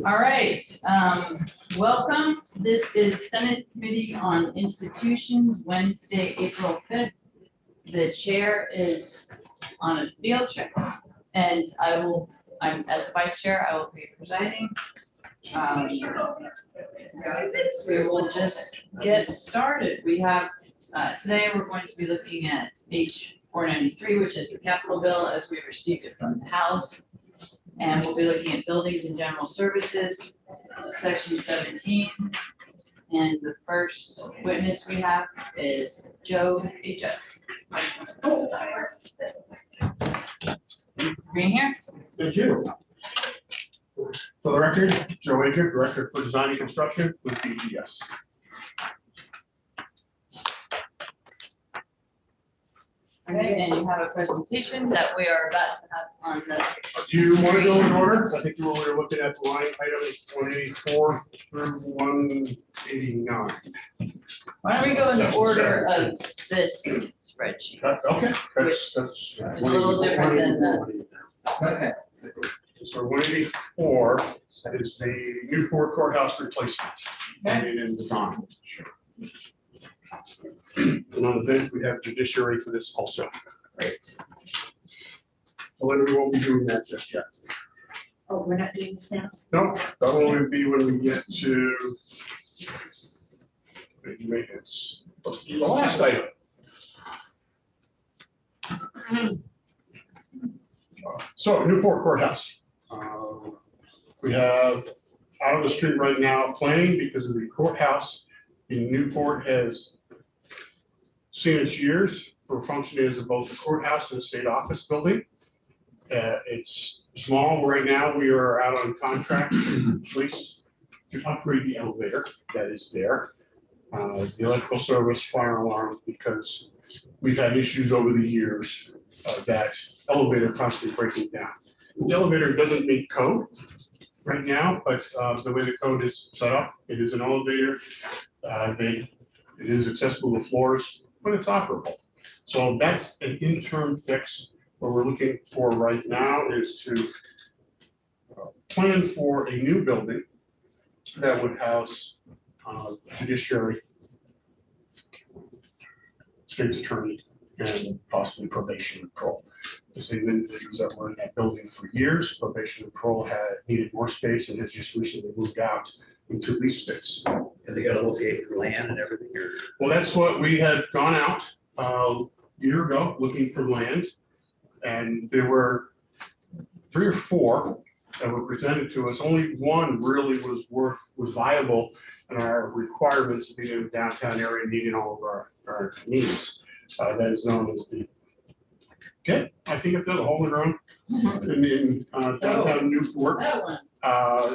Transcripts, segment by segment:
All right, welcome. This is Senate Committee on Institutions, Wednesday, April 5th. The chair is on a field trip, and I'm as vice chair, I will be presiding. We will just get started. We have, today we're going to be looking at H493, which is the capital bill as we received it from the House. And we'll be looking at buildings and general services, section 17. And the first witness we have is Joe H.S. Being here. Thank you. For the record, Joe Adrian, Director for Design and Construction with BGS. Okay, and you have a presentation that we are about to have on the. Do you want to go in order? I think we were looking at the line items 184 through 189. Why don't we go in the order of this spreadsheet? Okay, Which that's It's a little different than the. Okay. so 184 is the Newport Courthouse replacement. Okay. And design. And on the bench, we have judiciary for this also. Great. However, we won't be doing that just yet. Oh, we're not doing this now? No, that will only be when we get to maintenance. The last item. So Newport Courthouse. We have out of the street right now playing because of the courthouse in Newport has seen its years for functioning as both the courthouse and state office building. It's small right now. We are out on contract to police to upgrade the elevator that is there. The electrical service, fire alarm, because we've had issues over the years that elevator constantly breaking down. The elevator doesn't meet code right now, but the way the code is set up, it is an elevator. It is accessible to floors, but it's operable. So that's an interim fix. What we're looking for right now is to plan for a new building that would house judiciary, state's attorney, and possibly probation and parole. The same individuals that were in that building for years, probation and parole had needed more space and has just recently moved out into lease space. And they gotta locate land and everything here. Well, that's what we had gone out a year ago looking for land. And there were 3 or 4 that were presented to us. Only one really was viable in our requirements of being in the downtown area, meeting all of our needs. That is known as the, okay, I think I've done a hole in run in downtown Newport. That one.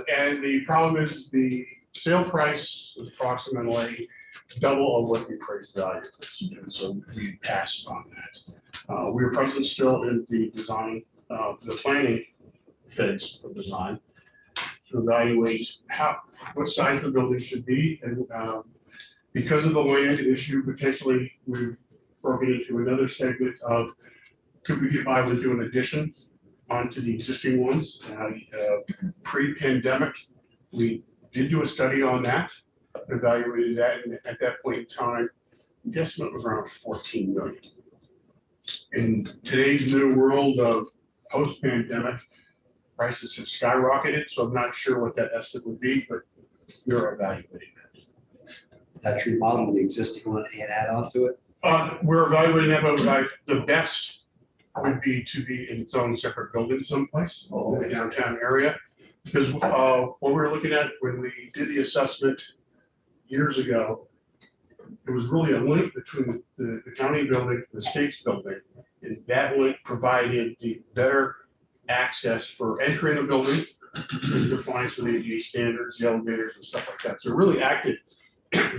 And the problem is the sale price is approximately double of what the appraised value is. And so we passed on that. We are present still in the design, the planning phase of design to evaluate what size the building should be. And because of the land issue, potentially we've broken into another segment of could we get by with doing addition onto the existing ones. Pre-pandemic, we did do a study on that, evaluated that, and at that point in time, the estimate was around 14 million. In today's new world of post-pandemic, prices have skyrocketed, so I'm not sure what that estimate would be, but we're evaluating that. That's remodeling the existing one and add on to it? We're evaluating that, but the best would be to be in its own separate building someplace in the downtown area. Because what we were looking at when we did the assessment years ago, there was really a link between the county building and the state's building. And that link provided the better access for entering the building in compliance with ADA standards, the elevators and stuff like that. So it really acted,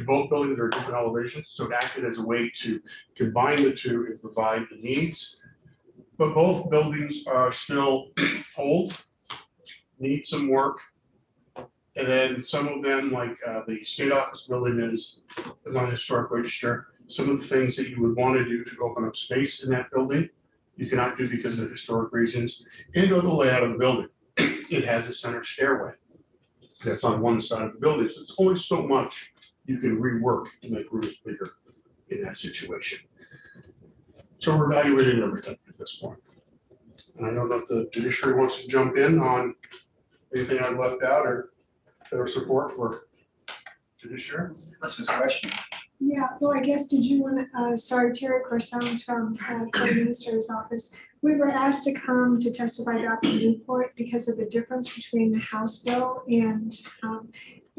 both buildings are different elevations, so it acted as a way to combine the two and provide the needs. But both buildings are still old, need some work. And then some of them, like the state office building is on the historic register. Some of the things that you would want to do to open up space in that building you cannot do because of historic reasons and or the layout of the building. It has a center stairway that's on one side of the building, so it's only so much you can rework to make rooms bigger in that situation. So we're evaluating everything at this point. And I don't know if the judiciary wants to jump in on anything I've left out or their support for judiciary. That's his question. Yeah, well, I guess, did you want to, sorry, Terry Corsones from the Minister's Office. We were asked to come to testify about the Newport because of the difference between the House bill and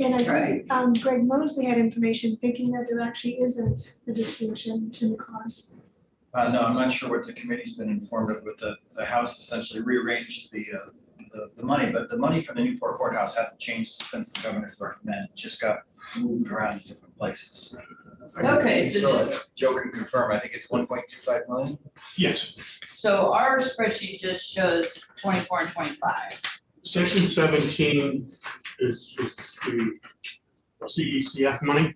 I think Greg Mosley had information thinking that there actually isn't a distinction in the cost. No, I'm not sure what the committee's been informed of, but the House essentially rearranged the money, but the money for the Newport Courthouse hasn't changed since the governor's recommend, it just got moved around to different places. Okay, so just, Joe can confirm, I think it's 1.25 million. Yes, so our spreadsheet just shows 24 and 25. section 17 is the CECF money.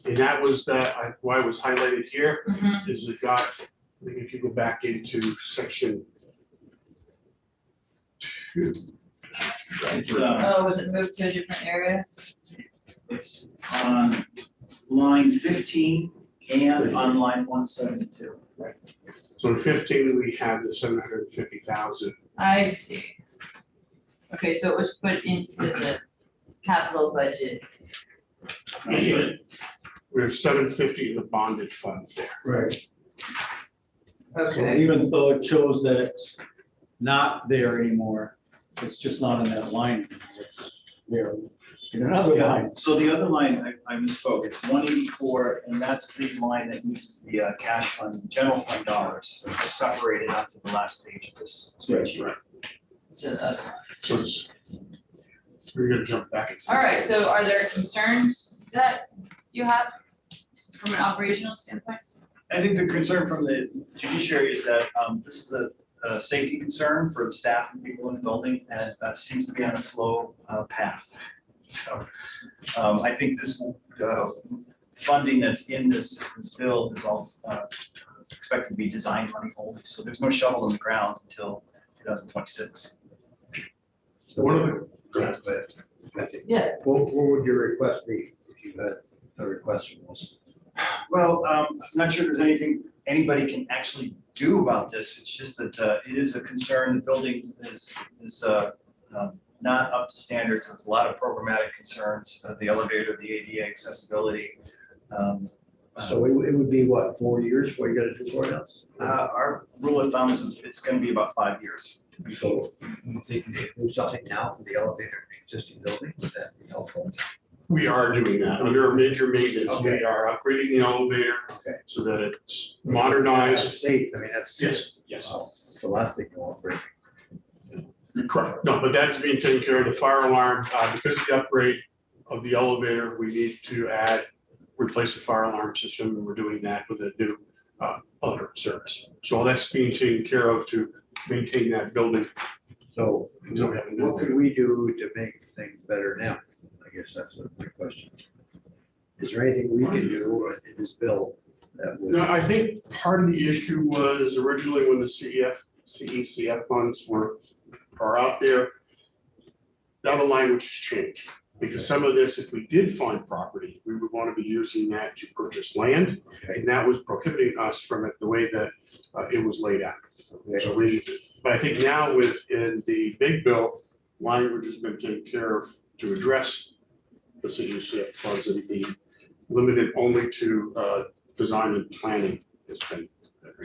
And that was why it was highlighted here, Mhm. is it got, I think if you go back into section 2. It's, Oh, was it moved to a different area? it's on line 15 and on line 172. So in 15, we have the 750,000. I see. Okay, so it was put into the capital budget. And we have 750 in the bonded fund there. Right. So Okay, even though it shows that it's not there anymore, it's just not in that line. Anymore. It's there in another line. So the other line, I misspoke, it's 184, and that's the line that uses the cash fund, general fund dollars, which are separated onto the last page of this spreadsheet. so that's, So it's, we're gonna jump back. and forth. all right, so are there concerns that you have from an operational standpoint? I think the concern from the judiciary is that this is a safety concern for the staff and people in the building, and seems to be on a slow path. So I think this funding that's in this bill is all expected to be design money only. So there's no shovel in the ground until 2026. So One of the, go ahead. Yeah. What would your request be if you had a request from us? Well, I'm not sure there's anything anybody can actually do about this. It's just that it is a concern. The building is not up to standards. There's a lot of programmatic concerns, the elevator, the ADA accessibility. So it would be what, 4 years before you got a new courthouse? Our rule of thumb is it's going to be about 5 years. So you think you could do something now for the elevator in the existing building? Would that be helpful? We are doing that. Under major maintenance, we Okay. are upgrading the elevator Okay. so that it's modernized. Safe, I mean, that's. Yes, yes. Wow, it's the last thing you want for. Correct. No, but that's being taken care of. The fire alarm, because of the upgrade of the elevator, we need to replace the fire alarm system. And we're doing that with a new other service. So all that's being taken care of to maintain that building. So until we have a new what could we do to make things better now? I guess that's my question. Is there anything we can do in this bill that would? No, I think part of the issue was originally when the CECF funds are out there. Now the language has changed, because some of this, if we did find property, we would want to be using that to purchase land. Okay. And that was prohibiting us from it the way that it was laid out. Okay. So but I think now within the big bill, language has been taken care of to address the CECF funds and be limited only to design and planning has been.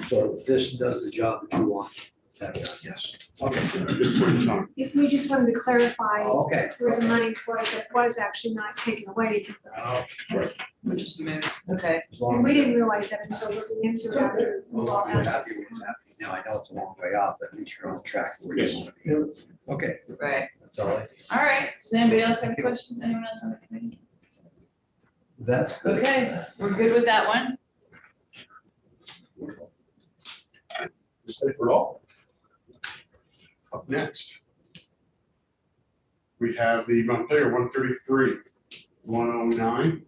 So this does the job that you want to have done? Yes. Okay. At this point in time. If we just wanted to clarify Oh, okay. where the money was, it was actually not taken away. Oh, Which is moved, okay. as long And we as- didn't realize that until looking into it after we all You're asked happy us. with what's happening now. I know it's a long way out, but at least you're on track where Yes. you want to be. Okay, Right, that's all I. all right. Does anybody else have questions? Anyone else on the committee? That's good. Okay, we're good with that one. Just say for all. Up next, we have the Montpelier 133, 109,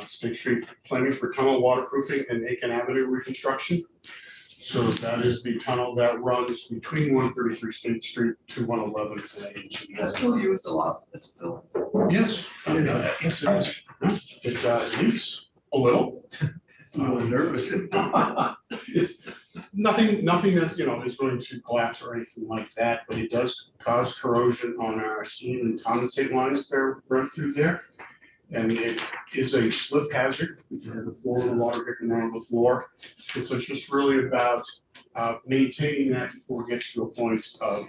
State Street planning for tunnel waterproofing and Aiken Avenue reconstruction. So that is the tunnel that runs between 133 State Street to 111. Still used a lot, it's still. Yes, yes, it is. It leaks a little. I'm a little nervous. It's nothing that, is going to collapse or anything like that, but it does cause corrosion on our steam and condensate lines that run through there. And it is a slip hazard. The floor, the water dripping on the floor. And so it's just really about maintaining that before it gets to a point of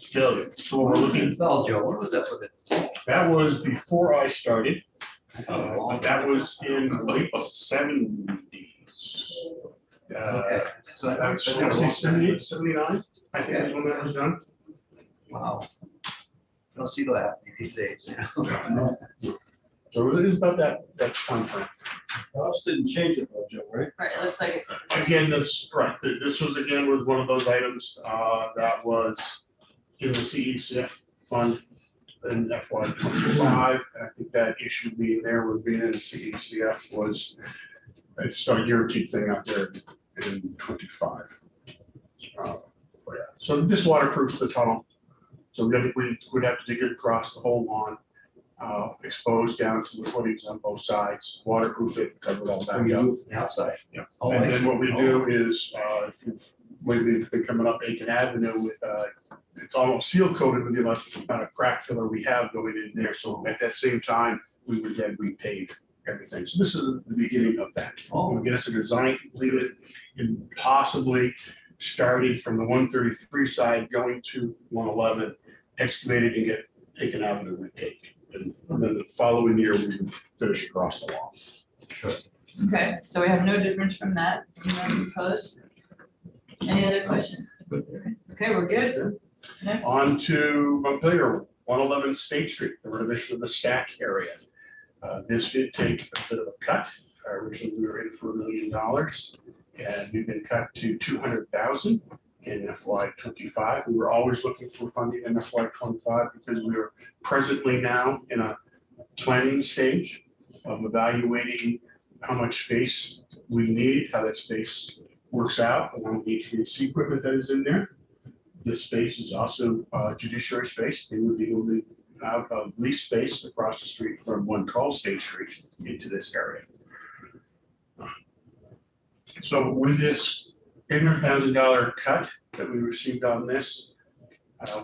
failure. So what we're looking, Well, Joe, what was that for the? that was before I started. But that was in the late '70s. Okay. So That's, I want to say 78, 79, I think is when that was done. Wow. Don't see that happening these days. So it is about that time frame. House didn't change it though, Joe, right? Right, it looks like it's, Again, this was again with one of those items that was in the CECF fund in FY '25. I think that issue being there with being in the CECF was, it's a guaranteed thing out there in '25. So this waterproofs the tunnel. So we would have to dig it across the whole lawn, exposed down to the footings on both sides, waterproof it, cover it all back up. The outside. Yeah, Oh, and I then see. what we do is, if you've lately been coming up Aiken Avenue with, it's almost seal coated with the amount of crack filler we have going in there. So at that same time, we would then repave everything. So this is the beginning of that. Oh. We'll get us a design completed and possibly started from the 133 side going to 111, excavated and get Aiken Avenue repaved. And then the following year, we would finish across the lawn. okay, so we have no difference from that, proposed. Any other questions? Okay, we're good. Next. On to Montpelier, 111 State Street, the renovation of the stack area. This did take a bit of a cut. Originally, we were in for $1 million, and we've been cut to 200,000 in FY '25. We were always looking for funding in FY '25 because we are presently now in a planning stage of evaluating how much space we need, how that space works out along the HVAC equipment that is in there. This space is also judiciary space. They would be moving out of lease space across the street from 112 State Street into this area. So with this $800,000 cut that we received on this,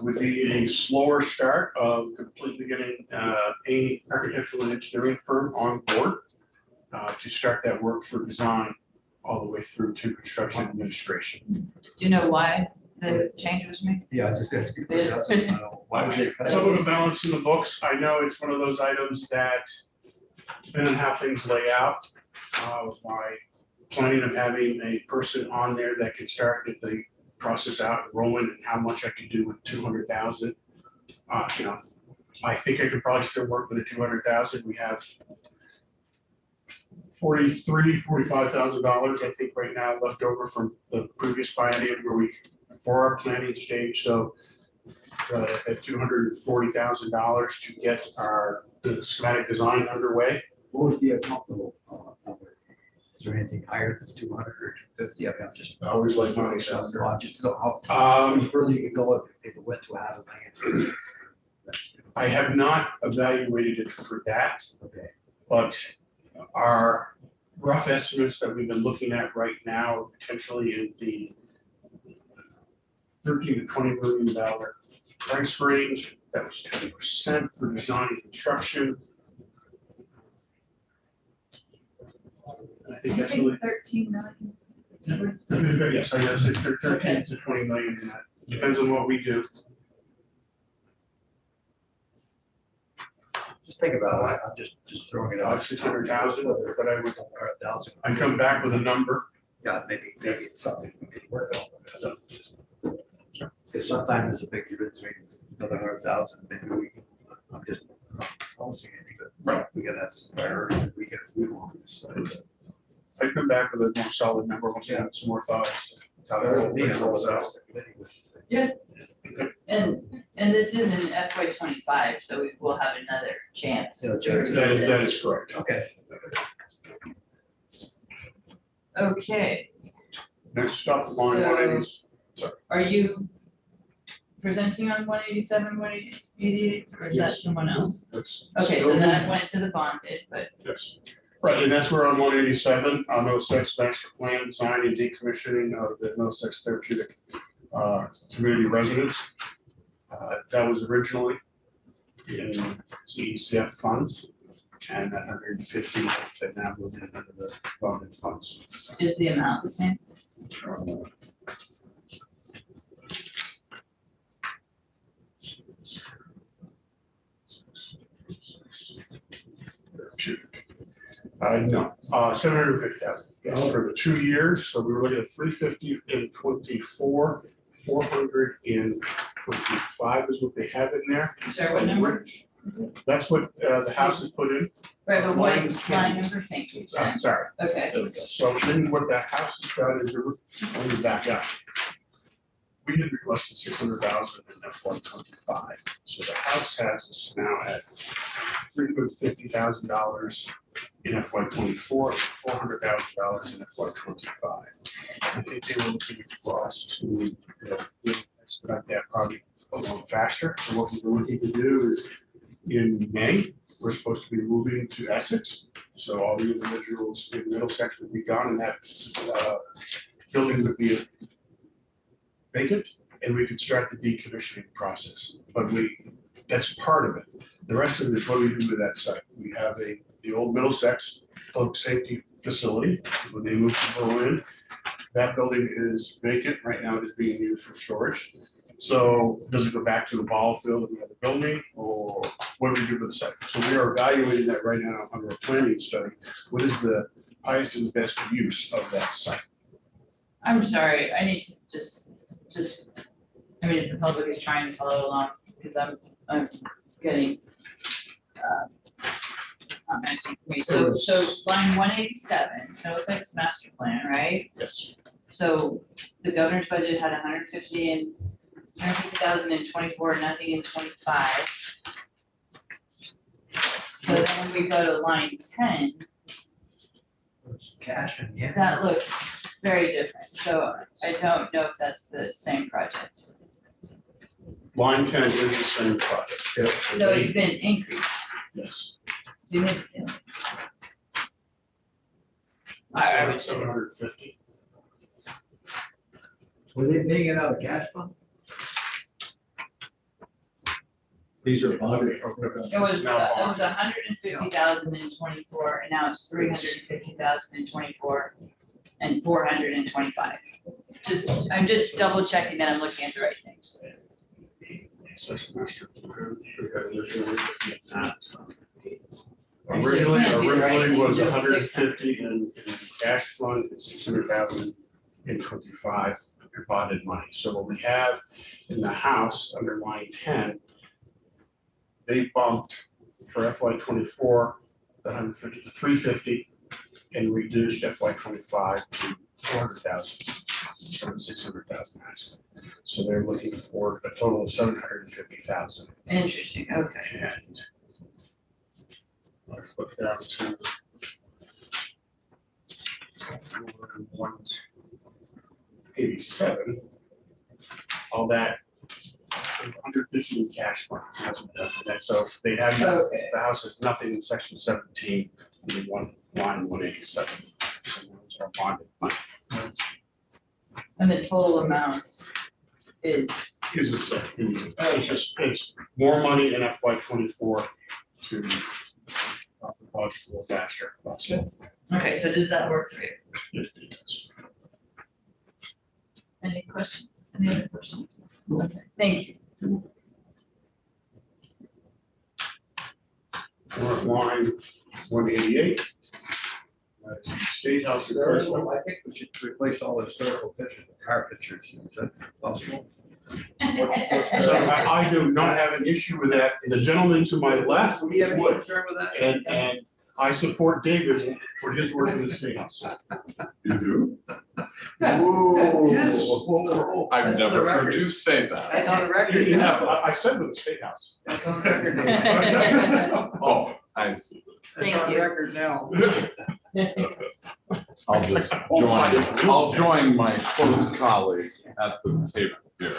would be a slower start of completely getting a architectural and engineering firm on board to start that work for design all the way through to construction administration. Do you know why the change was made? Yeah, just asking. Why would they cut Some of it? the balance in the books, I know it's one of those items that, depending on how things lay out, my planning of having a person on there that can start, get the process out and rolling, and how much I could do with 200,000. I think I could probably still work with the 200,000. We have $45,000, I think, right now left over from the previous biennium where for our planning stage. So at $240,000 to get the schematic design underway. What would be a comfortable number? Is there anything higher than 200 or 250? I mean, I'm just. I always like money, so. I just don't know how much Um, further you can go if it went to a half a million. I have not evaluated it for that, Okay. but our rough estimates that we've been looking at right now are potentially in the $13 to $20 million price range. That was 10% for design and construction. And I think Did you that's say really, 13 million? yes, I guess it's 13 to 20 million in that. Depends on what we do. Just think about it. I'm just throwing it out. 600,000, but I would, 100,000. I come back with a number. Yeah, maybe it's something we could work on. Because sometimes there's a big difference between another 100,000, maybe we can, I don't see anything, but we gotta have some priorities that we want to decide. I come back with a more solid number once I have some more thoughts. How that whole thing rolls out. And this is in FY '25, so we will have another chance. Yeah, That is correct. Okay. Okay, Next stop, line So- 180. Are you presenting on 187, 188, or is that Yes. someone else? That's Okay, still so in- that went to the bonded, but Yes, right, and that's where on 187, Middlesex master plan design and decommissioning of the Middlesex therapeutic community residence. That was originally in CECF funds, and that 150 that now goes in under the bonded funds. is the amount the same? No, 750,000 for the 2 years, so we were looking at 350 in 24, 400 in 25 is what they have in there. Sorry, what number? That's what the house is put in. Right, but what Line 10. line number, thank you, I'm sorry. okay. There we go. So then what that house has done is, let me back up. We had requested 600,000 in FY 25. So the house has us now at $350,000 in FY 24, $400,000 in FY 25. I think they were looking for us to expedite that project along faster. So what we're looking to do is in May, we're supposed to be moving to Essex. So all the individuals in Middlesex would be gone and that building would be vacant and we could start the decommissioning process. But that's part of it. The rest of it is what we do with that site. We have the old Middlesex public safety facility. When they moved to Berlin, that building is vacant. Right now it is being used for storage. So does it go back to the ball field of another building or what do we do with the site? So we are evaluating that right now under a planning study. What is the highest and best use of that site? I'm sorry, I need to just, I mean, if the public is trying to follow along, because I'm getting, not matching me. So line 187, Middlesex master plan, right? Yes. So the governor's budget had 150,000 in 24, nothing in 25. So then when we go to line 10, Cash and yeah. that looks very different. So I don't know if that's the same project. Line 10 is the same project. So it's been increased Yes. significantly. I would say, 750. Were they paying it out of cash fund? These are bonded. it was 150,000 in 24, and now it's 350,000 in 24, and 400 in 25. I'm just double checking that I'm looking at the right things. Such master plan. Originally Actually, it can't be right. originally was It was 150 in cash fund and 600,000 in 25 in bonded money. So what we have in the house under line 10, they bumped for FY 24, the 150 to 350 and reduced FY 25 to 400,000, from 600,000 actually. So they're looking for a total of 750,000. Interesting, okay. And let's look down to 187. All that 150 in cash fund. So they have, Okay. the house has nothing in section 17, in one line 187. So those are bonded money. And the total amount is, Is the same. It's more money in FY 24 to off the budget a little faster. okay, so does that work for you? Yes, it does. Any questions? Any other questions? Okay, thank you. We're at line 188. State House replacement. I think we should replace all the historical pictures with car pictures. Is that possible? So I do not have an issue with that. The gentleman to my left Do we have any would, concern with that? and I support David for his work in the State House. You do? Whoa. Yes. I've That's on never the heard record. you say that. That's on the record. You have, I said with the State House. That's on the record. That's Oh, I see. Thank on you. record now. I'll just I'll join my close colleague at the table here.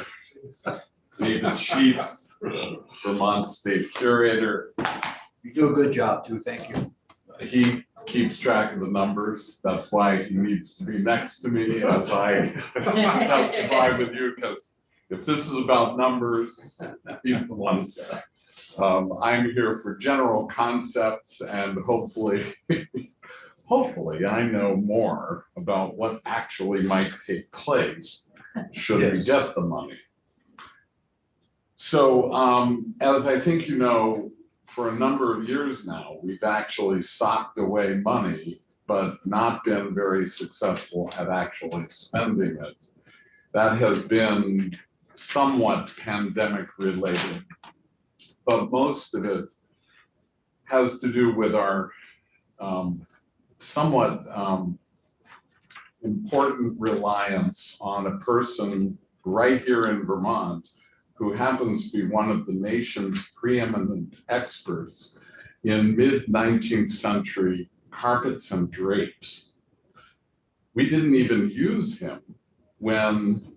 David Sheets, Vermont State Curator. You do a good job too, thank you. He keeps track of the numbers. That's why he needs to be next to me as I testify with you, because if this is about numbers, he's the one. I'm here for general concepts and hopefully I know more about what actually might take place should we Yes. get the money. So as I think you know, for a number of years now, we've actually socked away money, but not been very successful at actually spending it. That has been somewhat pandemic related, but most of it has to do with our somewhat important reliance on a person right here in Vermont who happens to be one of the nation's preeminent experts in mid-19th century carpets and drapes. We didn't even use him when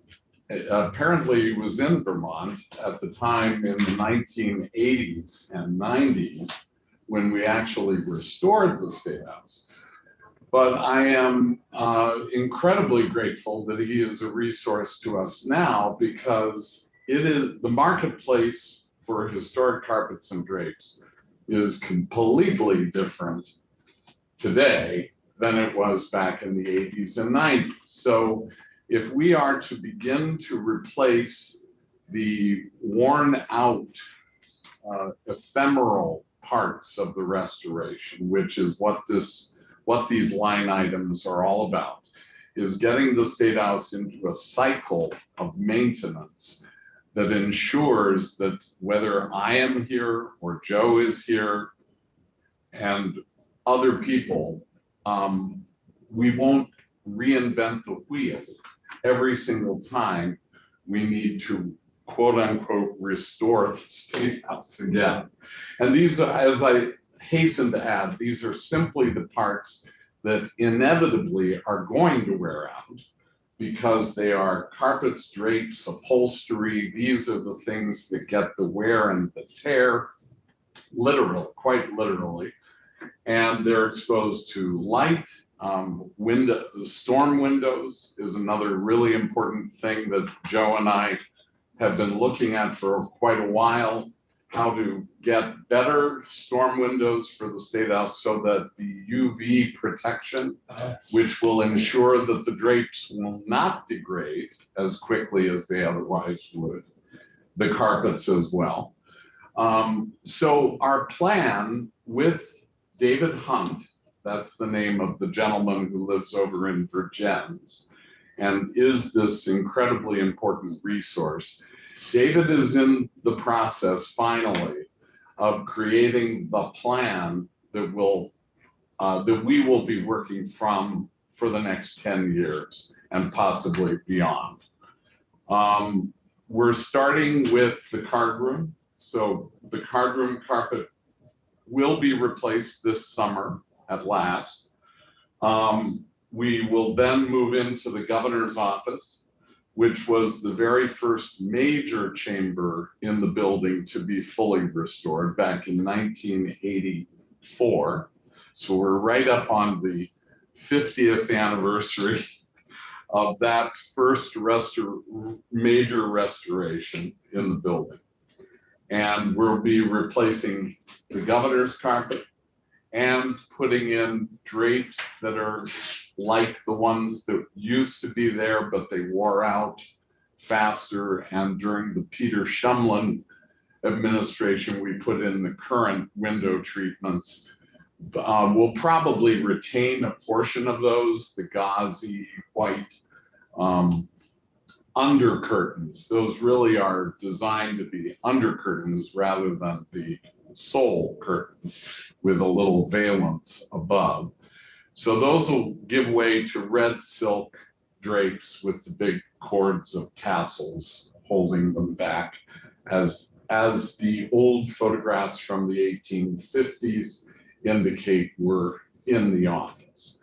apparently he was in Vermont at the time in the 1980s and 90s when we actually restored the State House. But I am incredibly grateful that he is a resource to us now, because it is the marketplace for historic carpets and drapes is completely different today than it was back in the 80s and 90s. So if we are to begin to replace the worn out ephemeral parts of the restoration, which is what these line items are all about, is getting the State House into a cycle of maintenance that ensures that whether I am here or Joe is here and other people, we won't reinvent the wheel every single time we need to quote unquote restore the State House again. And these are, as I hasten to add, these are simply the parts that inevitably are going to wear out, because they are carpets, drapes, upholstery. These are the things that get the wear and the tear, literally, quite literally. And they're exposed to light. Storm windows is another really important thing that Joe and I have been looking at for quite a while. How to get better storm windows for the State House so that the UV protection, which will ensure that the drapes will not degrade as quickly as they otherwise would, the carpets as well. So our plan with David Hunt, that's the name of the gentleman who lives over in Virgins and is this incredibly important resource. David is in the process finally of creating the plan that we will be working from for the next 10 years and possibly beyond. We're starting with the card room. So the card room carpet will be replaced this summer at last. We will then move into the governor's office, which was the very first major chamber in the building to be fully restored back in 1984. So we're right up on the 50th anniversary of that first major restoration in the building. And we'll be replacing the governor's carpet and putting in drapes that are like the ones that used to be there, but they wore out faster. And during the Peter Shumlin administration, we put in the current window treatments. We'll probably retain a portion of those, the gauzy white under curtains. Those really are designed to be under curtains rather than the sole curtains with a little valance above. So those will give way to red silk drapes with the big cords of tassels holding them back, as the old photographs from the 1850s indicate were in the office.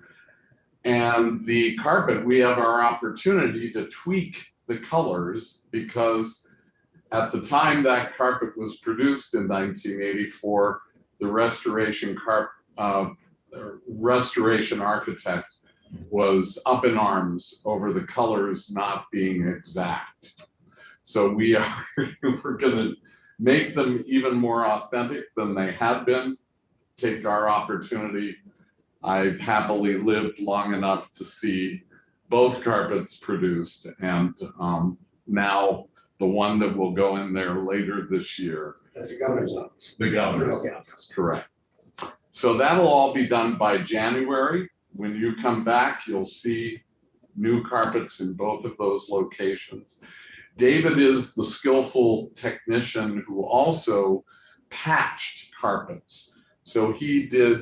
And the carpet, we have our opportunity to tweak the colors because at the time that carpet was produced in 1984, the restoration architect was up in arms over the colors not being exact. So we're gonna make them even more authentic than they had been, take our opportunity. I've happily lived long enough to see both carpets produced, and now the one that will go in there later this year. That's the governor's office. The governor's Okay. office, correct. So that'll all be done by January. When you come back, you'll see new carpets in both of those locations. David is the skillful technician who also patched carpets. So he did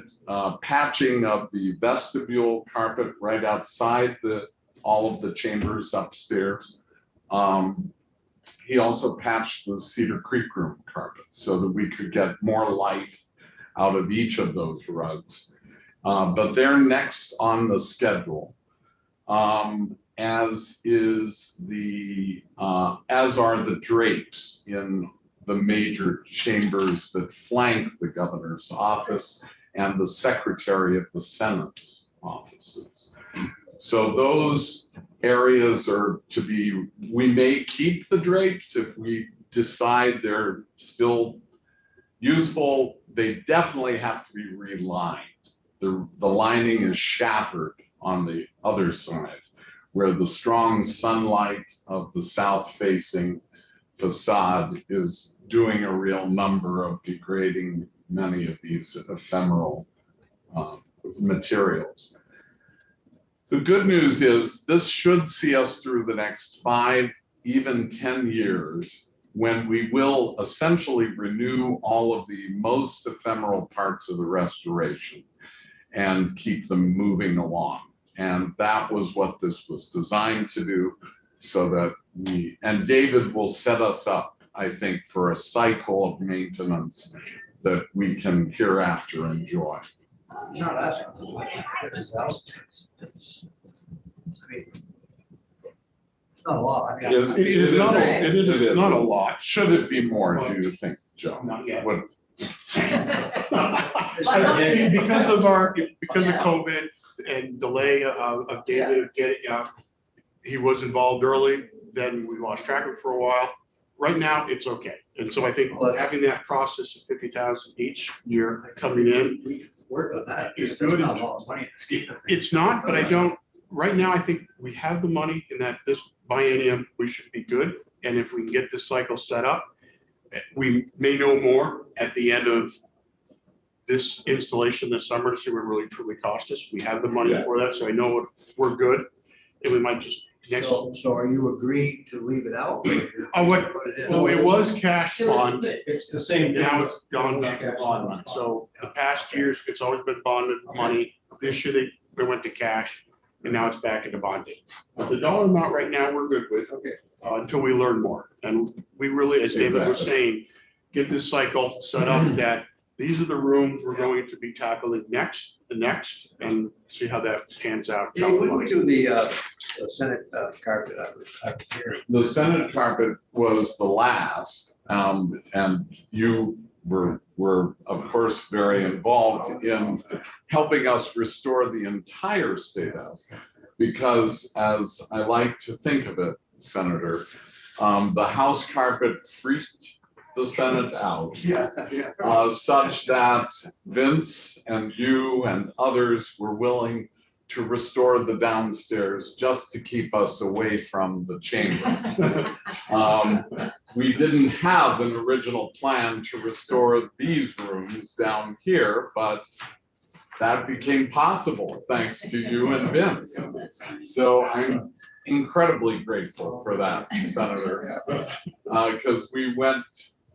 patching of the vestibule carpet right outside all of the chambers upstairs. He also patched the Cedar Creek room carpet so that we could get more light out of each of those rugs. But they're next on the schedule, as are the drapes in the major chambers that flank the governor's office and the Secretary of the Senate's offices. So those areas are to be, we may keep the drapes if we decide they're still useful. They definitely have to be relined. The lining is shattered on the other side, where the strong sunlight of the south-facing facade is doing a real number of degrading many of these ephemeral materials. The good news is this should see us through the next 5, even 10 years, when we will essentially renew all of the most ephemeral parts of the restoration and keep them moving along. And that was what this was designed to do, so that and David will set us up, I think, for a cycle of maintenance that we can hereafter enjoy. You're not asking for much. It's not a lot. I mean, It is not a lot. Should it be more, do you think, Joe? Not yet. What- Because of COVID and delay of David getting, he was involved early, then we lost track of it for a while. Right now, it's okay. And so I think having that process of 50,000 each year coming in, we work on that. It's It's good. not a lot of money in the scheme of things. it's not, but right now, I think we have the money in that this biennium, we should be good. And if we can get this cycle set up, we may know more at the end of this installation this summer to see what it really truly cost us. We have the money Yeah. for that, so I know we're good. And we might just next, So are you agreeing to leave it out? I would- Put it in? well, it was cash It was bond. good. It's the same thing. Now it's gone back to bond money. So the past years, it's always been bonded money. This year they went to cash and now it's back into bonding. But the dollar amount right now, we're good with Okay. until we learn more. And we really, as David was Exactly. saying, get this cycle set up that these are the rooms we're going to be tackling next, and see how that pans out. Yeah, when we do the Senate carpet, I was hearing. The Senate carpet was the last, and you were of course very involved in helping us restore the entire State House. Because as I like to think of it, Senator, the House carpet freaked the Senate out. Yeah, yeah. Such that Vince and you and others were willing to restore the downstairs just to keep us away from the chamber. We didn't have an original plan to restore these rooms down here, but that became possible thanks to you and Vince. So I'm incredibly grateful for that, Senator, because we went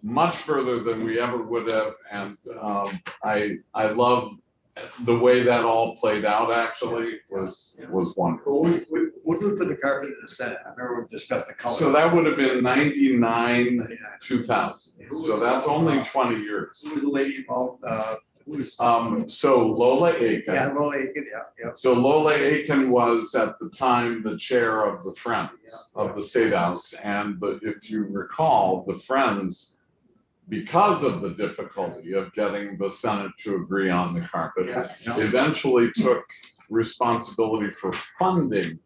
much further than we ever would have, and I love the way that all played out. Actually, was wonderful. Well, when did we put the carpet in the Senate? I remember we discussed the color. So that would have been 99, 2000. So that's only 20 years. Who was the lady involved? So Lola Aiken. Yeah, Lola Aiken, yeah. So Lola Aiken was at the time the chair of the Friends of the State House. And if you recall, the Friends, because of the difficulty of getting the Senate to agree on the carpet, Yeah. eventually took responsibility for funding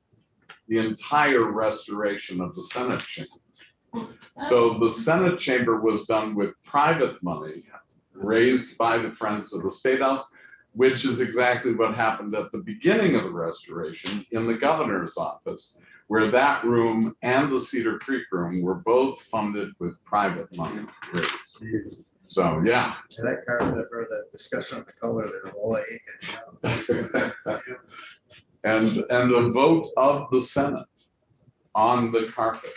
the entire restoration of the Senate chamber. So the Senate chamber was done with private money raised by the Friends of the State House, which is exactly what happened at the beginning of the restoration in the governor's office, where that room and the Cedar Creek room were both funded with private money raised. So, yeah. And that carpet, or that discussion of the color there, Lola Aiken. And a vote of the Senate on the carpet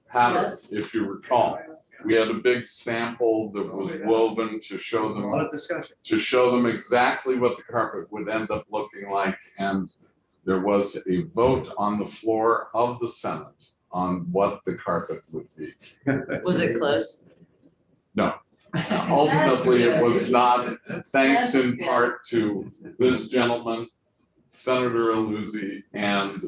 pattern, if you recall. We had a big sample that was woven to show A them, lot of discussion. exactly what the carpet would end up looking like. And there was a vote on the floor of the Senate on what the carpet would be. Was it close? No. Ultimately, it was not, thanks That's in good. part to this gentleman, Senator Aluzzi, and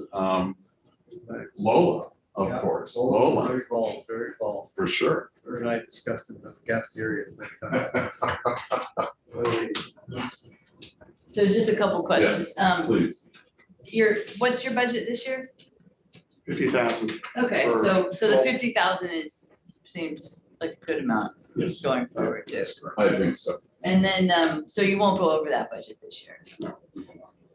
Lola, of Yeah, course, Lola, Very involved, very involved. for sure. Her and I discussed in the cafeteria. So just a couple questions. Please. What's your budget this year? 50,000, Okay, For- so the 50,000 seems like a good amount yes. going forward too. I think so. And then, so you won't go over that budget this year?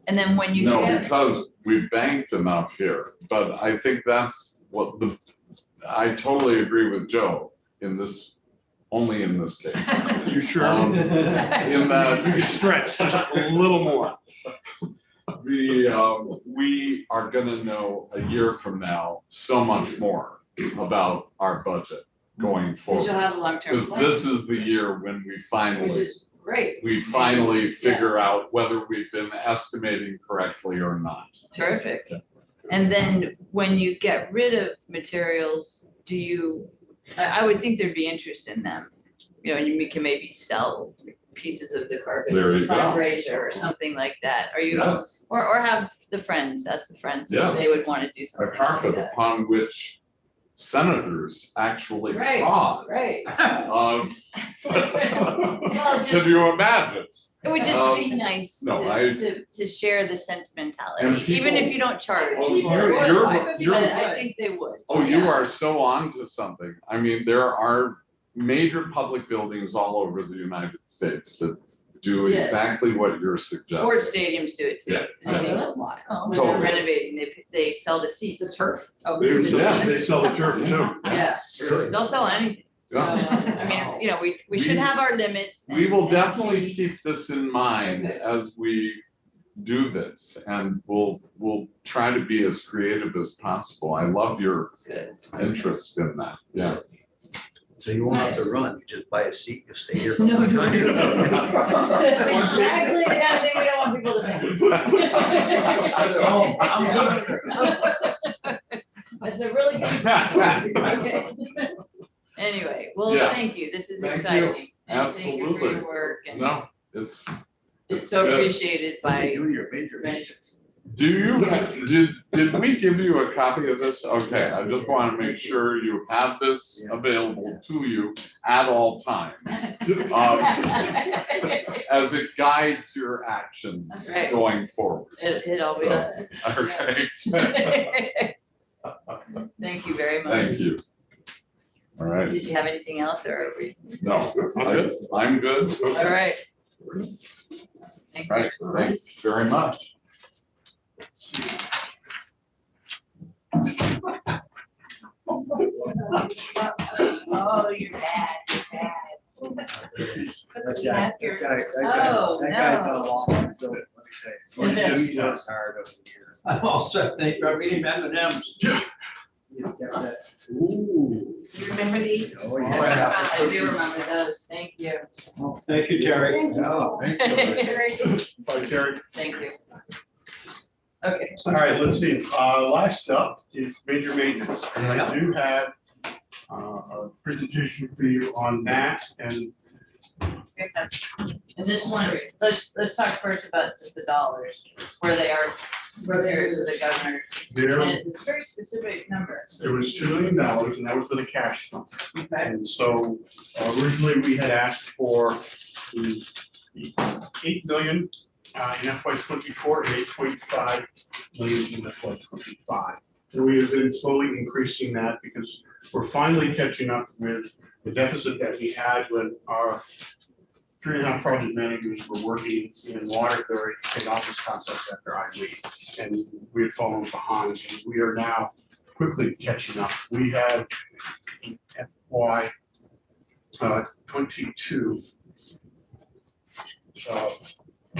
And then when you No, get, because we banked enough here, but I think that's what I totally agree with Joe in this, only in this case. You sure? In You that can stretch just a little more. we are gonna know a year from now so much more about our budget going because forward. you'll have a long-term Because plan, this is the year when we which finally, is great, figure out whether we've been estimating correctly or not. terrific. And then when you get rid of materials, I would think there'd be interest in them. You know, and you can maybe sell pieces of the carpet There as a you go. fundraiser or something like that. Are you, Yes, or have the friends, ask the friends, if Yes. they would want to do a something like carpet that. upon which senators actually Right. trod. Right. Um, Well, Can just, you imagine? it would just be nice no, I- to share the And sentimentality, even people- if you don't charge. Oh, for it. you're- But I think they would. Oh, you are so on to something. I mean, there are major public buildings all over the United States that do Yes. exactly what you're Sports suggesting. stadiums do it too. Yeah. And they make a lot. When they're Totally. renovating, they sell the seats. The turf. Oh, They the sell they seats. sell the turf too. Yeah, they'll sell anything. So, Yeah. I mean, you know, we should have our limits. We will and definitely be- keep this in mind Okay. as we do this, and we'll try to be as creative as possible. I love your Good. interest in that, yeah. So you won't have to run, you just buy a seat, you stay here. No, no, no. That's exactly the kind of thing we don't want people to think. That's a really good. Okay. Anyway, well, Yeah. thank you. This is Thank you. exciting. And thank you for Absolutely. your work and No, it's so good. appreciated by. Junior, major. many. Do you, did we give you a copy of this? Okay, I just want to make sure you have this available to you at all times, as it guides your actions Right. going forward. It always So, does. All right. Thank you very much. Thank you. All right, Did you have anything else or are we? no, I'm good. All right. Thank All right, thanks very much. Oh, you're bad, you're bad. That guy, Oh, that guy no. done a lot, let me tell you. He's worked hard over the years. I'm all set, thank you, I'm eating M&Ms. He's kept that. Ooh. You remember these? Oh, yeah. I do remember those. Thank you. Thank you, Terry. No, thank you. Bye, Terry. Thank you. Okay. All right, let's see. Last up is major maintenance. And I do have a presentation for you on that. And And this one, let's talk first about just the dollars, where they are, compared to the governor. There, And it's a very specific number. it was $2 million, and that was for the cash fund. Okay. And so originally, we had asked for the 8 million in FY '24 and 8.5 million in FY '25. And we have been slowly increasing that because we're finally catching up with the deficit that we had when our 3.5 project managers were working in Waterbury in office complex after I leave. And we had fallen behind, and we are now quickly catching up. We have FY '22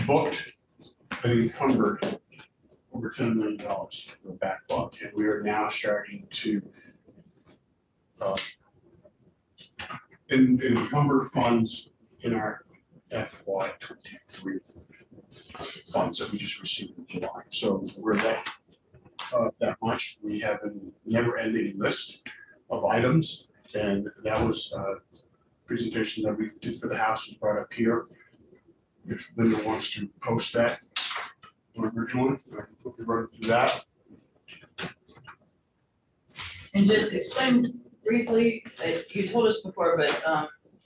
booked and encumbered over $10 million for the backlog, and we are now starting to encumber funds in our FY '23 funds that we just received in July. So we're that much. We have a never-ending list of items, and that was a presentation that we did for the House was brought up here. If Linda wants to post that originally, I can quickly run through that. And just explain briefly, you told us before, but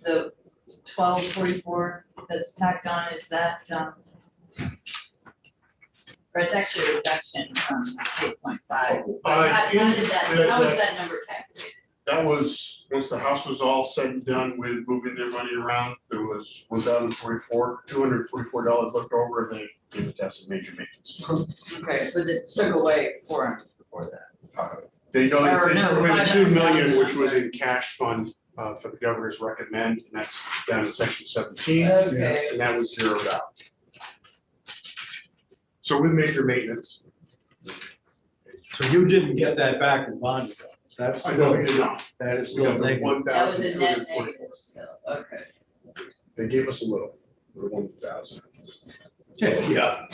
the 1244 that's tacked on, is that, or it's actually a reduction from 8.5? How was that number calculated? That was, once the House was all said and done with moving their money around, there was $244 left over, and they gave it to us in major maintenance. Okay, but it took away 400 before that. They know, Or they no, took away the 2 million, 500,000, which was I'm in cash fund for the governor's recommend, and that's down in section 17, Okay. and that was zeroed out. So with major maintenance, So you didn't get that back in bond. That's I know still, we did not. that is We still got the negative. That was a net 1,244. negative still, okay. They gave us a little, for 1,000. Yeah.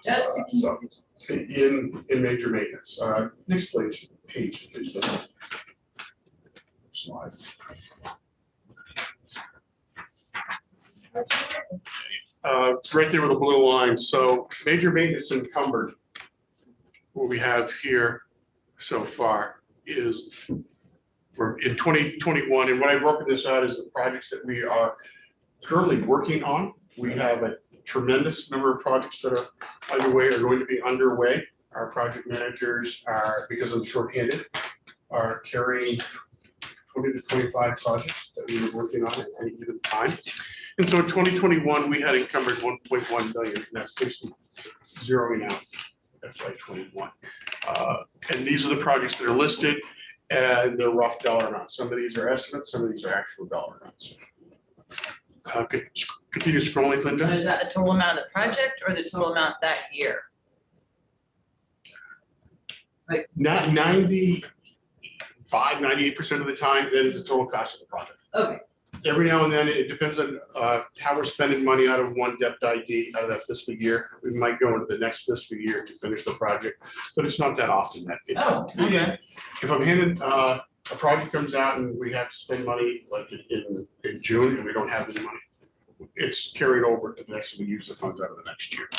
Just to So, in major maintenance, next page, please. Slide. Right there with the blue line, so major maintenance encumbered. What we have here so far is, we're in 2021, and what I broken this out is the projects that we are currently working on. We have a tremendous number of projects that are underway or going to be underway. Our project managers are, because I'm shorthanded, are carrying 20 to 25 projects that we were working on at any given time. And so in 2021, we had encumbered 1.1 billion, and that's basically zeroing out FY '21. And these are the projects that are listed, and they're rough dollar amounts. Some of these are estimates, some of these are actual dollar amounts. Continue scrolling, So Linda. is that the total amount of the project or the total amount that year? Not 95, 98% of the time, that is the total cost of the project. Okay, Every now and then, it depends on how we're spending money out of one depth ID out of that fiscal year. We might go into the next fiscal year to finish the project, but it's not that often that. oh, okay. If I'm handed, a project comes out and we have to spend money like in June and we don't have any money, it's carried over to the next, we use the funds out of the next year.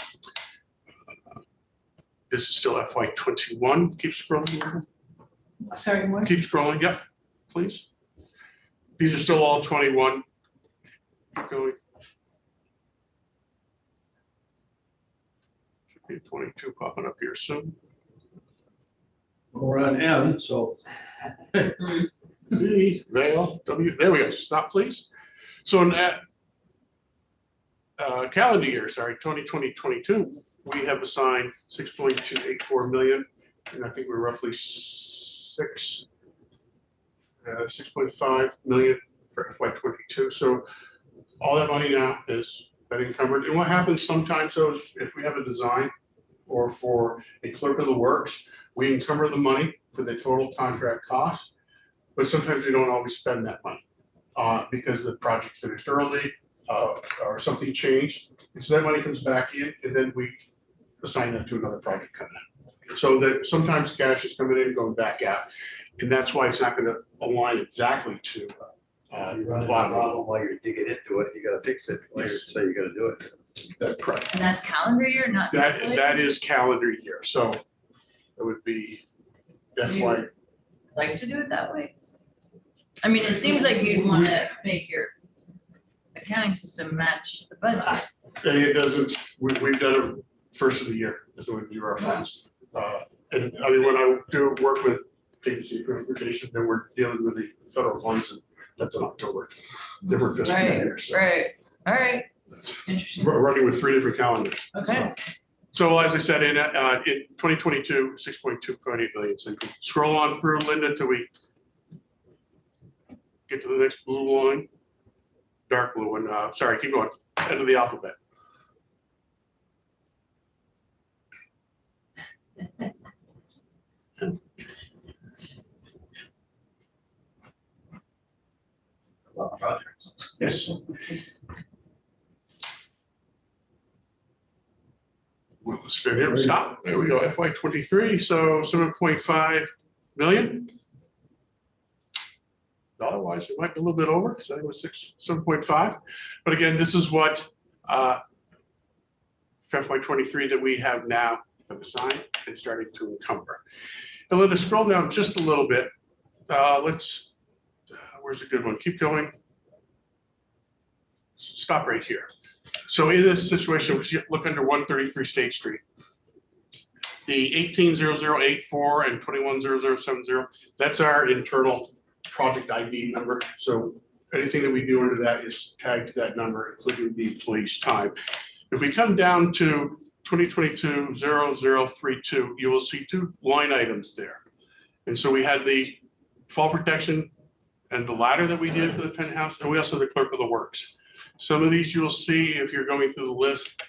This is still FY '21. Keep scrolling. Sorry, what? Keep scrolling. Yep, please. These are still all 21. Keep going. Should be 22 popping up here soon. We're on M, so V, Vale, W, there we go. Stop, please. So in that calendar year, sorry, 2022, we have assigned 6.284 million, and I think we're roughly 6.5 million for FY '22. So all that money now is been encumbered. And what happens sometimes though is if we have a design or for a clerk of the works, we encumber the money for the total contract cost, but sometimes we don't always spend that money because the project finished early or something changed. And so that money comes back in and then we assign that to another project coming in. So that sometimes cash is coming in and going back out. And that's why it's not going to align exactly to You run into a problem while you're digging into it, you gotta fix it, later, so you gotta do it. Correct. And that's calendar year, not. That is calendar year, so it would be FY. Like to do it that way? I mean, it seems like you'd want to make your accounting system match the budget. It doesn't, we've done it first of the year, is when we do our funds. And I mean, when I do work with agency for implementation, then we're dealing with the federal funds, and that's in October. Different fiscal year, so Right, all right, that's- interesting. we're running with 3 different calendars. Okay, So as I said, in 2022, 6.2.8 million. So you can scroll on through, Linda, till we get to the next blue line, dark blue one. Sorry, keep going. End of the alphabet. A lot of projects. Yes. Well, stop. There we go. FY '23, so 7.5 million. Dollar-wise, it might be a little bit over, because I think it was 7.5. But again, this is what FY '23 that we have now assigned and starting to encumber. And let us scroll down just a little bit. Where's a good one? Keep going. Stop right here. So in this situation, we look under 133 State Street. The 180084 and 210070, that's our internal project ID number. So anything that we do under that is tagged to that number, including the employee's time. If we come down to 2022-0032, you will see 2 line items there. And so we had the fall protection and the ladder that we did for the penthouse, and we also had the clerk of the works. Some of these you'll see if you're going through the list.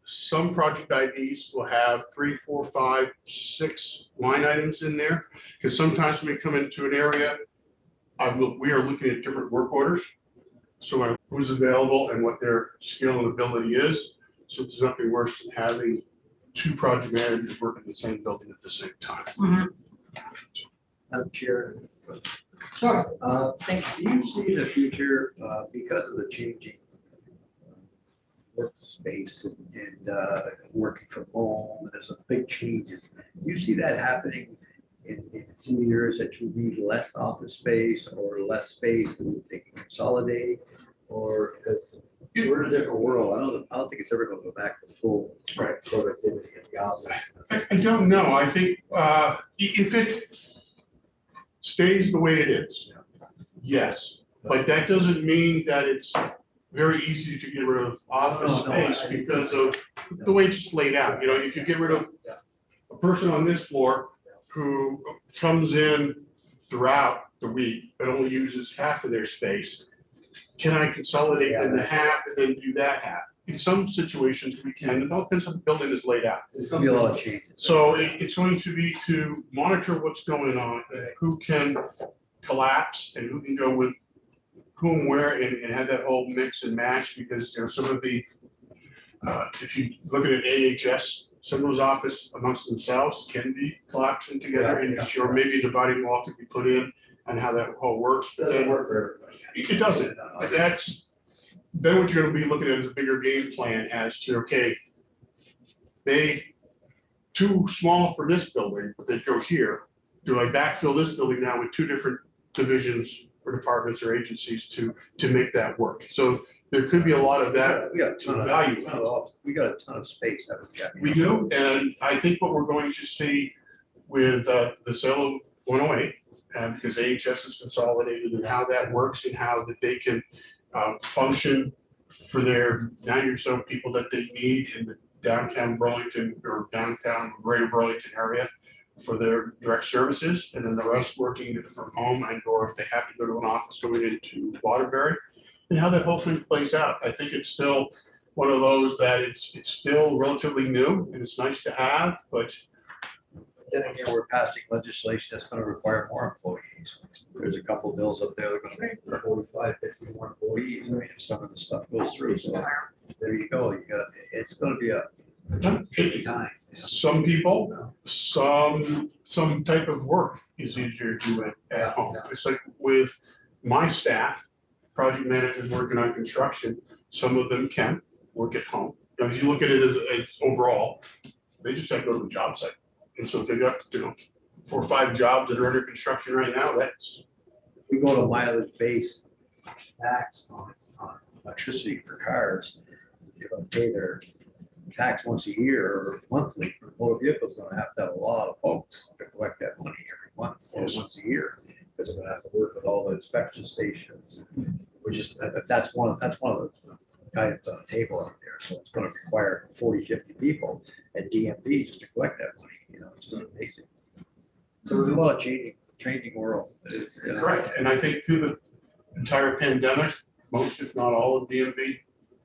Some project IDs will have 3, 4, 5, 6 line items in there, because sometimes when we come into an area, we are looking at different work orders. So who's available and what their skill and ability is. So there's nothing worse than having 2 project managers working in the same building at the same time. Madam Chair. sure, thank Do you see in the future, because of the changing workspace and working from home, and there's some big changes, do you see that happening in a few years, that you need less office space or less space that they can consolidate? Or because we're in a different world, I don't think it's ever going to go back to full productivity in the office. I don't know. I think if it stays the way it is, yes. But that doesn't mean that it's very easy to get rid of office space because of the way it's just laid out. You know, if you get rid of a person on this floor who comes in throughout the week but only uses half of their space, can I consolidate them to half and then do that half? In some situations we can. It all depends on the building is laid out. There's going to be a lot of changes. So it's going to be to monitor what's going on, who can collapse and who can go with whom, where, and have that whole mix and match, because, you know, some of the, if you look at an AHS, some of those offices amongst themselves can be collapsing together, and sure, maybe a dividing wall could be put in and how that whole works. But Doesn't then work for everybody. it doesn't. But that's, then what you're gonna be looking at is a bigger game plan as to, okay, they too small for this building, but they go here. Do I backfill this building now with 2 different divisions or departments or agencies to make that work? So there could be a lot of that. We got a ton of value. we got a ton of space that we've got. We do, and I think what we're going to see with the sale of 108, because AHS is consolidated, and how that works and how that they can function for their 90 or so people that they need in the downtown Burlington or downtown greater Burlington area for their direct services, and then the rest working from home, and or if they have to go to an office going into Waterbury, and how that whole thing plays out. I think it's still one of those that it's still relatively new and it's nice to have, but Then again, we're passing legislation that's going to require more employees. There's a couple of bills up there that are going to make 45, 50 more employees. I mean, if some of the stuff goes through, so there you go. It's going to be a tricky time. some people, some type of work is easier to do at home. It's like with my staff, project managers working on construction, some of them can work at home. Now, if you look at it as overall, they just have to go to the job site. And so if they got, 4 or 5 jobs that are under construction right now, that's, We go to mileage-based tax on electricity for cars. You're gonna pay their tax once a year or monthly. Motor vehicle's gonna have a lot of folks to collect that money every month or once a year. Because they're gonna have to work with all the inspection stations. That's one of the items on the table out there. So it's gonna require 40, 50 people at DMV just to collect that money, it's just amazing. So there's a lot of changing world. correct. And I think through the entire pandemic, most, if not all of DMV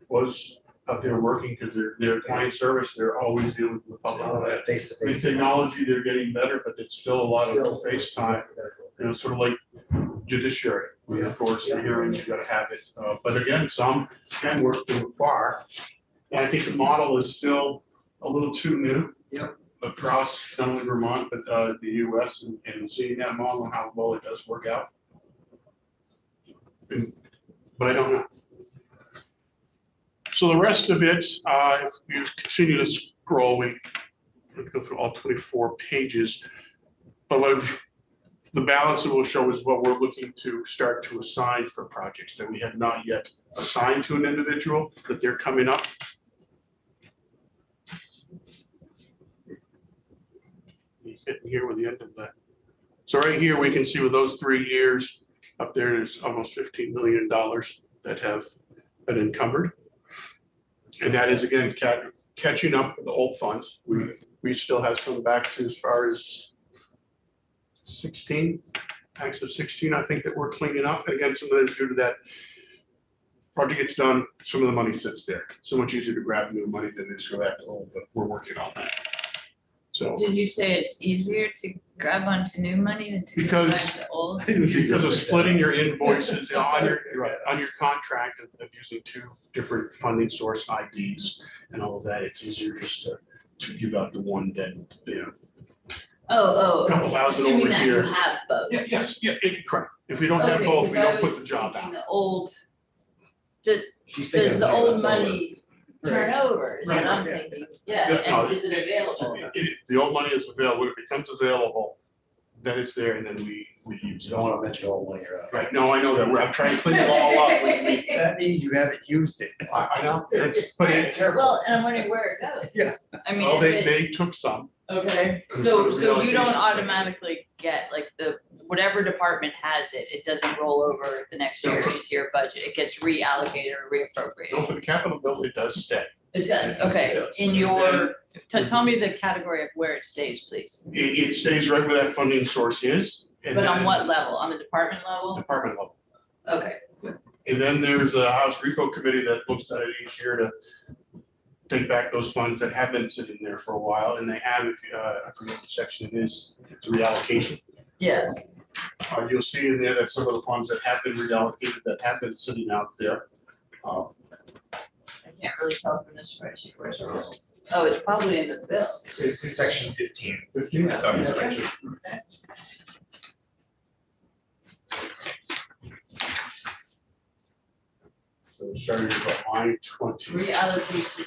was out there working because their client service, they're always dealing with the public. With technology, they're getting better, but it's still a lot of face time, sort of like judiciary. Of course, the hearings, you gotta have it. But again, some can work too far. And I think the model is still a little too new. Yep. Across not only Vermont, but the US and seeing that model and how well it does work out. But I don't know. So the rest of it, if you continue to scroll, we go through all 24 pages. But the balance that we'll show is what we're looking to start to assign for projects that we have not yet assigned to an individual, that they're coming up. Hitting here with the end of that. So right here, we can see with those 3 years up there's almost $15 million that have been encumbered. And that is, again, catching up with the old funds. We still have some back to as far as 16, acts of 16, I think, that we're cleaning up. And again, some of that is due to that project gets done, some of the money sits there. So much easier to grab new money than it is to go back to old, but we're working on that. So Did you say it's easier to grab onto new money than to go back to old? because of splitting your invoices on your contract of using 2 different funding source IDs and all of that, it's easier just to give out the one that, Couple thousand assuming over that here. you have both. Correct. If we don't have Okay, both, we 'cause I don't put was the job thinking out. The old, She's thinking does the money old left over. money turn over, is what Right. I'm Yeah. thinking, yeah, No, and is it available? The old money is available, when it becomes available, then it's there and then we use You it. don't want to mention all the money you're out. Right, no, I know that, I'm trying to clean it all up. That means you haven't used it. I know, but Well, and I'm wondering where it goes. Yeah. I mean, well, if it, they took some. okay, And so put a you don't reallocation section. automatically get, like, whatever department has it, it doesn't roll over the next year No. into your budget, it gets reallocated or No, reappropriated. for the capital bill, it does stay. It does, It okay, does. in your, tell me the category of where it stays, please. It stays right where that funding source is. And But on then what level, on the department level? Department level. Okay, And then there's a House Repo Committee that looks at it each year to take back those funds that have been sitting there for a while, and they have, I forget what section it is, it's reallocation. yes, You'll see in there that some of the funds that have been reallocated, that have been sitting out there. I can't really tell from this spreadsheet where it's. Oh, it's probably in the bill. It's section 15. 15. That's on the spreadsheet. So starting with line 20. Reallocation.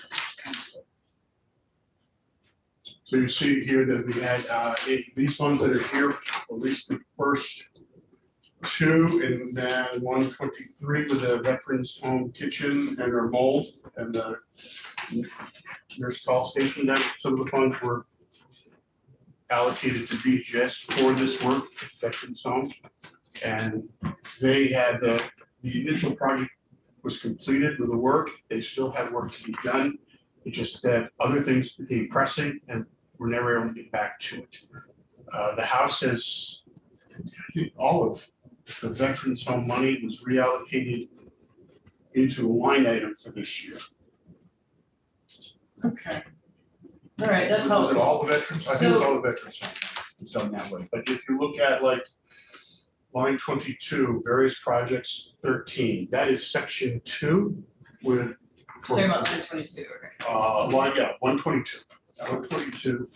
So you see here that we had these ones that are here, at least the first 2, and then 123 with the veterans home kitchen and our mold and the nurse call station. That some of the funds were allocated to BGS for this work, veterans home. And they had the initial project was completed with the work. They still had work to be done. It just that other things became pressing and we're never able to get back to it. The House has, I think all of the veterans home money was reallocated into a line item for this year. Okay. All right, that's Was it helpful. all the veterans? I think it was So- all the veterans home. It's done that way. But if you look at like line 22, various projects 13, that is section 2 with. Talking about 222, okay. Line, yeah, 122. 122,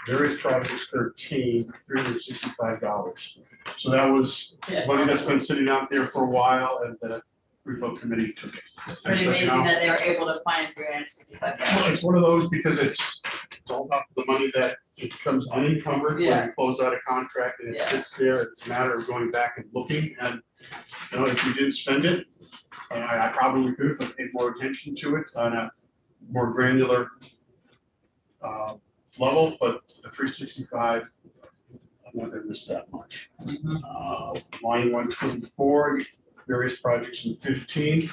various projects 13, $365. So that was Yes. money that's been sitting out there for a while and repo committee took it. Pretty So, you amazing know, that they were able to find $365. well, it's one of those because it's all about the money that it becomes unencumbered when Yeah. you close out a contract and it Yeah. sits there. It's a matter of going back and looking and, you know, if you didn't spend it, and I probably could if I paid more attention to it on a more granular level, but the 365, I'm not gonna miss that much. Line 124, various projects in 15.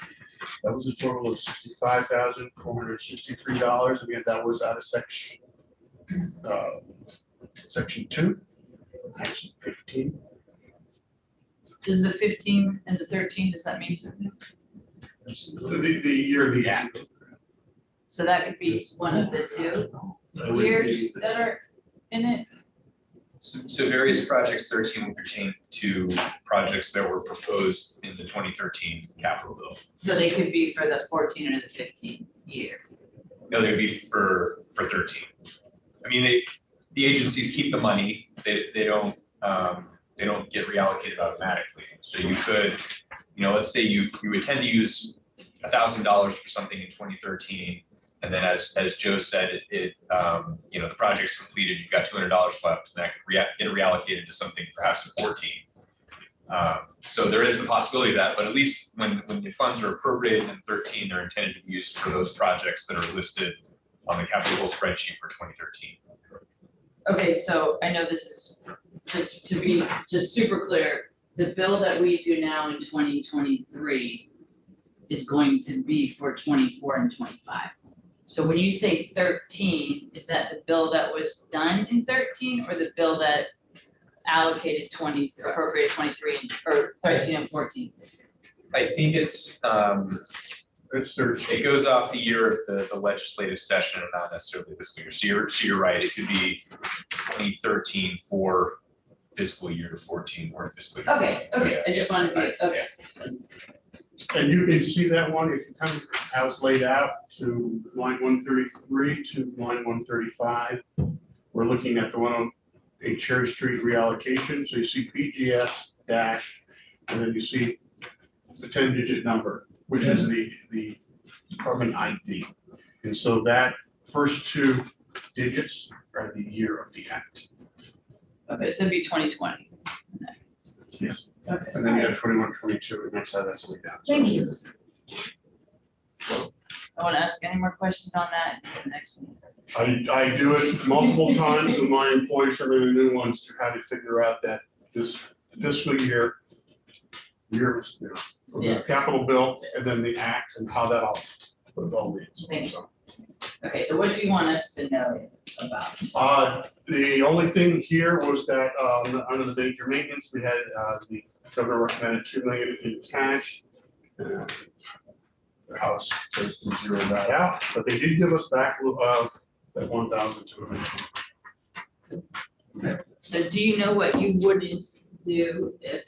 That was a total of $65,463. Again, that was out of section 2, section 15. Does the 15 and the 13, does that mean something? The year of the act. So that could be one of the two That would years be- that are in it? So various projects 13 will pertain to projects that were proposed in the 2013 capital bill. So they could be for the 14 or the 15 year. No, they would be for 13. I mean, the agencies keep the money, they don't get reallocated automatically. So you could, let's say you intend to use $1,000 for something in 2013. And then as Joe said, the project's completed, you've got $200 left, and that could get reallocated to something perhaps in 14. So there is the possibility of that, but at least when the funds are appropriated in 13, they're intended to be used for those projects that are listed on the capital bill spreadsheet for 2013. Okay, so I know this is, just to be just super clear, the bill that we do now in 2023 is going to be for 24 and 25. So when you say 13, is that the bill that was done in 13 or the bill that allocated appropriated 23 or 13 and 14? I think it's 13. it goes off the year of the legislative session and not necessarily fiscal year. So you're right, it could be 2013 for fiscal year 14 or fiscal year. Okay, okay, I just wanted to be, okay. And you can see that one, if you come how it's laid out to line 133 to line 135. We're looking at the 108 Cherry Street reallocation. So you see BGS dash, and then you see the 10-digit number, which is the department ID. And so that first 2 digits are the year of the act. Okay, so it'd be 2020. Yes. Okay. And then you have 21, 22, and that's how that's laid out. Thank you. I want to ask any more questions on that in the next one. I do it multiple times with my employees, some of the new ones, to how to figure out that this fiscal year, Yeah. capital bill, and then the act and how that all reads. Thank you. Okay, so what do you want us to know about? The only thing here was that, under the major maintenance, we had, the governor recommended 2 million in cash. The House chose to zero that out, but they did give us back, that 1,200. So do you know what you wouldn't do if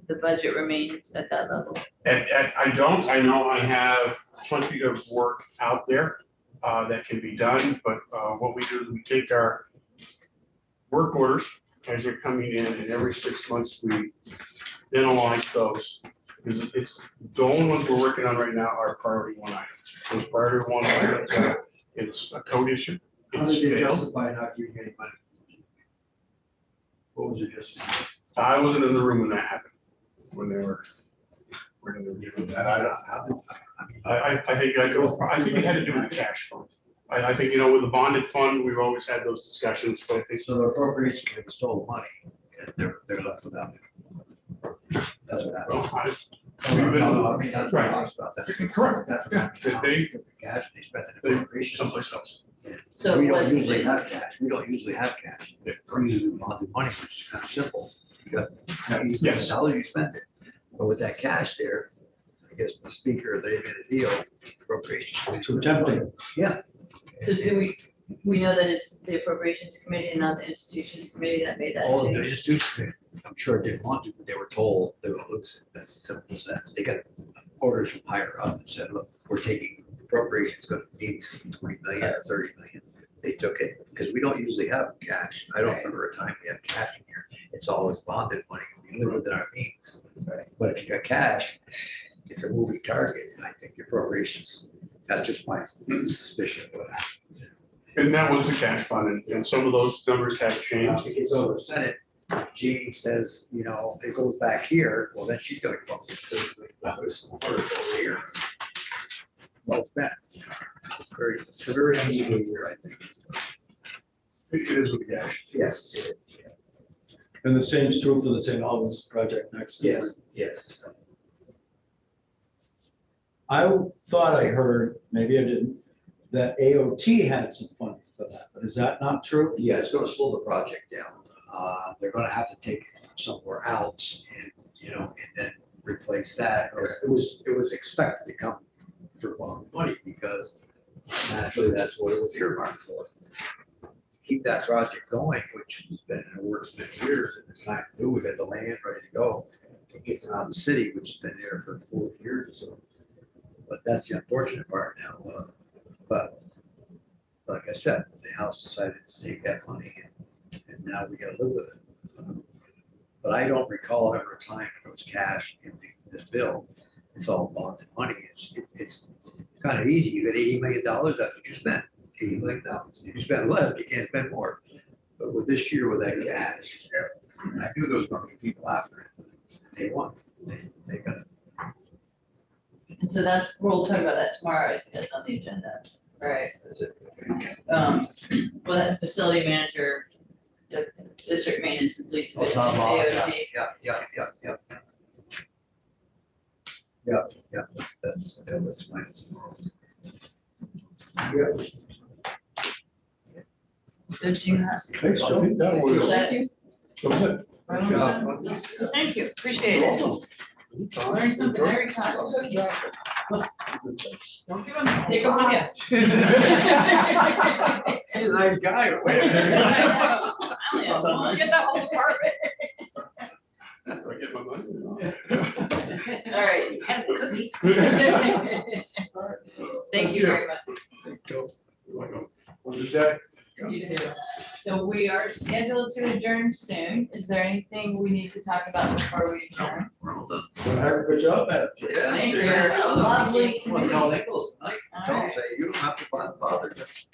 the budget remains at that level? I don't, I know I have plenty of work out there that can be done, but what we do is we take our work orders as they're coming in, and every 6 months we analyze those. Because it's, the only ones we're working on right now are priority 1 items. Those priority 1 items, it's a code issue. How It's did they failed. justify not giving any money? What was it just? I wasn't in the room when that happened, when they were doing that. I think it had to do with the cash fund. I think, with the bonded fund, we've always had those discussions, but I think. So the appropriation, they stole money, and they're left without it. That's what happened. Well, No, I mean, that's what I talks about that. Correct. That's what happened. Did they- Took the cash, they spent it They- in appropriation. Someplace else. So We it don't was, usually have cash, we don't usually have cash. We're usually bonded money, which is kind of simple. You got, you Yes. spend $1, you spend it. But with that cash there, I guess the speaker, they made a deal, appropriation. Too tempting. so do we know that it's the appropriations committee and not the institutions committee that made that All of the change? institutions, I'm sure didn't want to, but they were told, they were, looks, that's simple as that. They got orders from higher up and said, look, we're taking appropriations, gonna need 20 million or 30 million. They took it, because we don't usually have cash. I don't Right. remember a time we had cash in here. It's always bonded money. We live within our means. But if you got cash, it's a moving target, and I think the appropriations, that's just my suspicion of what happened. And that was the cash fund, and some of those numbers have changed. So the Senate, Jeannie says, you know, it goes back here, well, then she's gonna close it, because that was over here. Well, it's been, it's a very unusual year, I think. It is with cash. Yes, it is. And the same is true for the St. Albans project next door. Yes, yes. I thought I heard, maybe I didn't, that AOT had some funding for that, but is that not true? Yeah, it's gonna slow the project down. They're gonna have to take it somewhere else and, you know, and then replace that. Or it was expected to come for money because naturally that's what it was earmarked for. Keep that project going, which has been in the works for many years, and it's time to do. We've got the land ready to go. It gets out of the city, which has been there for 4 years or so. But that's the unfortunate part now. But like I said, the House decided to take that money and now we gotta live with it. But I don't recall ever a time when it was cash in this bill. It's all bonded money. It's kind of easy. You got $80 million, that's what you spent. $80 million. If you spend less, you can't spend more. But with this year with that cash, I knew there was gonna be people after it. They won. They got it. And so we'll talk about that tomorrow, it's on the agenda, right? Well, that facility manager, the district maintenance and fleet Oh, division, Tom Law, AOT. yeah. That's, that was explain it tomorrow. Yeah. 15 has. Thanks, Joe. I think that was. Is that you? That was it. Right on time? Thank you, appreciate it. Learn something every time. Cookies. Don't give them, take them with you. He's a nice guy. Get that whole department. Do I get my money or not? All right, have the cookie. Thank you very much. You're welcome. Have a good day. You too. So we are scheduled to adjourn soon. Is there anything we need to talk about before we adjourn? We're all done. Well, good job, Ed. Yeah. Thank you. Lovely Well, tell Nichols tonight, All tell him, right. say, you don't have to bother, just